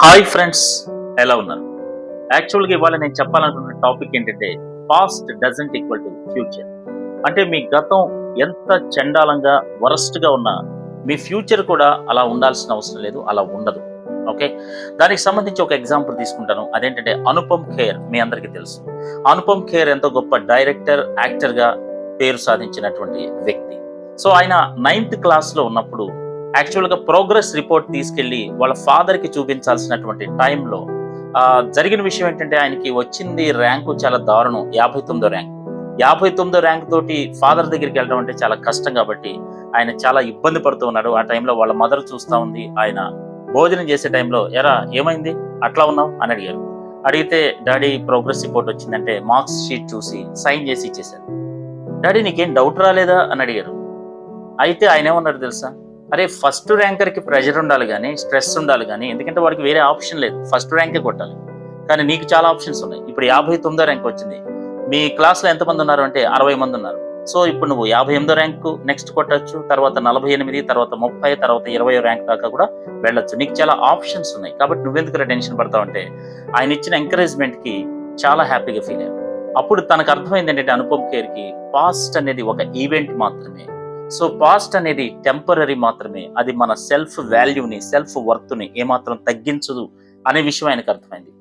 Hi friends, ఎలా ఉన్నారు? యాక్చువల్గా ఇవాళ నేను చెప్పాలనుకున్న టాపిక్ ఏంటంటే past doesn't equal to future. అంటే మీ గతం ఎంత చండాలంగా వరస్ట్గా ఉన్నా మీ ఫ్యూచర్ కూడా అలా ఉండాల్సిన అవసరం లేదు, అలా ఉండదు. ఓకే, దానికి సంబంధించి ఒక ఎగ్జాంపుల్ తీసుకుంటాను. అదేంటంటే అనుపమ్ ఖేర్. మీ అందరికీ తెలుసు అనుపమ్ ఖేర్ ఎంతో గొప్ప డైరెక్టర్, యాక్టర్గా పేరు సాధించినటువంటి వ్యక్తి. సో ఆయన 9th క్లాస్లో ఉన్నప్పుడు యాక్చువల్గా ప్రోగ్రెస్ రిపోర్ట్ తీసుకెళ్లి వాళ్ళ ఫాదర్కి చూపించాల్సినటువంటి టైంలో జరిగిన విషయం ఏంటంటే ఆయనకి వచ్చింది ర్యాంకు చాలా దారుణం, 59వ ర్యాంక్. 59వ ర్యాంక్ తోటి ఫాదర్ దగ్గరికి వెళ్ళడం అంటే చాలా కష్టం కాబట్టి ఆయన చాలా ఇబ్బంది పడుతూ ఉన్నాడు. ఆ టైంలో వాళ్ళ మదర్ చూస్తూ ఉంది. ఆయన భోజనం చేసే టైంలో ఎరా ఏమైంది అట్లా ఉన్నావు అని అడిగారు. అడిగితే డాడీ ప్రోగ్రెస్ రిపోర్ట్ వచ్చిందంటే మార్క్స్ షీట్ చూసి సైన్ చేసి ఇచ్చేశారు. డాడీ నీకేం డౌట్ రాలేదా అని అడిగారు. అయితే ఆయన ఏమన్నారు తెలుసా? అరే ఫస్ట్ ర్యాంకర్కి ప్రెషర్ ఉండాలి కానీ స్ట్రెస్ ఉండాలి కానీ, ఎందుకంటే వాడికి వేరే ఆప్షన్ లేదు, ఫస్ట్ ర్యాంకే కొట్టాలి. కానీ నీకు చాలా ఆప్షన్స్ ఉన్నాయి. ఇప్పుడు 59వ ర్యాంక్ వచ్చింది. మీ క్లాస్లో ఎంతమంది ఉన్నారు అంటే 60 మంది ఉన్నారు. సో ఇప్పుడు నువ్వు 58వ ర్యాంకు నెక్స్ట్ కొట్టచ్చు, తర్వాత 48, తర్వాత 30, తర్వాత 20వ ర్యాంక్ దాకా కూడా వెళ్ళొచ్చు. నీకు చాలా ఆప్షన్స్ ఉన్నాయి. కాబట్టి నువ్వెందుకు టెన్షన్ పడతావు అంటే ఆయన ఇచ్చిన ఎంకరేజ్మెంట్కి చాలా హ్యాపీగా ఫీల్ అయ్యాడు. అప్పుడు తనకు అర్థమైంది ఏంటంటే అనుపమ్ ఖేర్కి పాస్ట్ అనేది ఒక ఈవెంట్ మాత్రమే. సో పాస్ట్ అనేది టెంపరీ మాత్రమే. అది మన సెల్ఫ్ వాల్యూని, సెల్ఫ్ వర్త్ని ఏమాత్రం తగ్గించదు అనే విషయం ఆయనకు అర్థమైంది.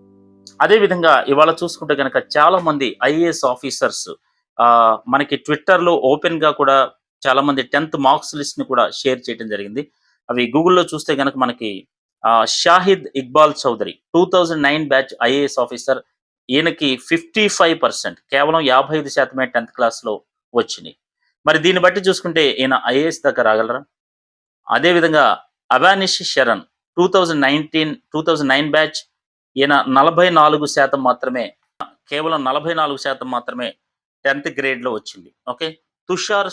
అదేవిధంగా ఇవాళ చూసుకుంటే కనుక చాలా మంది ఐఏఎస్ ఆఫీసర్స్ మనకి ట్విట్టర్లో ఓపెన్గా కూడా చాలా మంది 10th మార్క్స్ లిస్ట్ని కూడా షేర్ చేయడం జరిగింది. అవి గూగుల్లో చూస్తే కనుక మనకి Shahid Iqbal Chaudhary 2009 batch IAS officer. ఈయనకి 55%, కేవలం 55% 10th క్లాస్లో వచ్చినాయి. మరి దీన్ని బట్టి చూసుకుంటే ఈయన ఐఏఎస్ దగ్గర రాగలరా? అదేవిధంగా అవానిష్ శరణ్ 2009 బ్యాచ్. ఈయన 44% మాత్రమే, కేవలం 44% మాత్రమే 10th గ్రేడ్లో వచ్చింది. ఓకే, తుషార్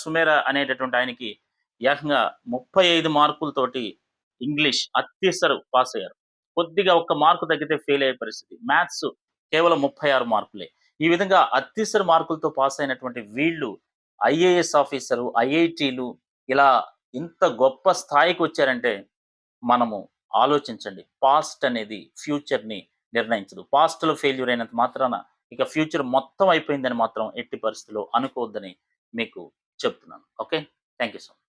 సుమేరా అనేటటువంటి ఆయనకి ఏకంగా 35 మార్కులతోటి ఇంగ్లీష్ అత్యవసర పాస్ అయ్యారు. కొద్దిగా ఒక్క మార్కు తగ్గితే ఫెయిల్ అయ్యే పరిస్థితి. మ్యాథ్స్ కేవలం 36 మార్కులే. ఈ విధంగా అత్యవసర మార్కులతో పాస్ అయినటువంటి వీళ్ళు ఐఏఎస్ ఆఫీసరు, ఐఐటీలు ఇలా ఇంత గొప్ప స్థాయికి వచ్చారంటే మనము ఆలోచించండి. పాస్ట్ అనేది ఫ్యూచర్ని నిర్ణయించదు. పాస్ట్లో ఫెయిల్యూర్ అయినంత మాత్రాన ఇక ఫ్యూచర్ మొత్తం అయిపోయిందని మాత్రం ఎట్టి పరిస్థితుల్లో అనుకోవద్దని మీకు చెప్తున్నాను. Okay, thank you so much.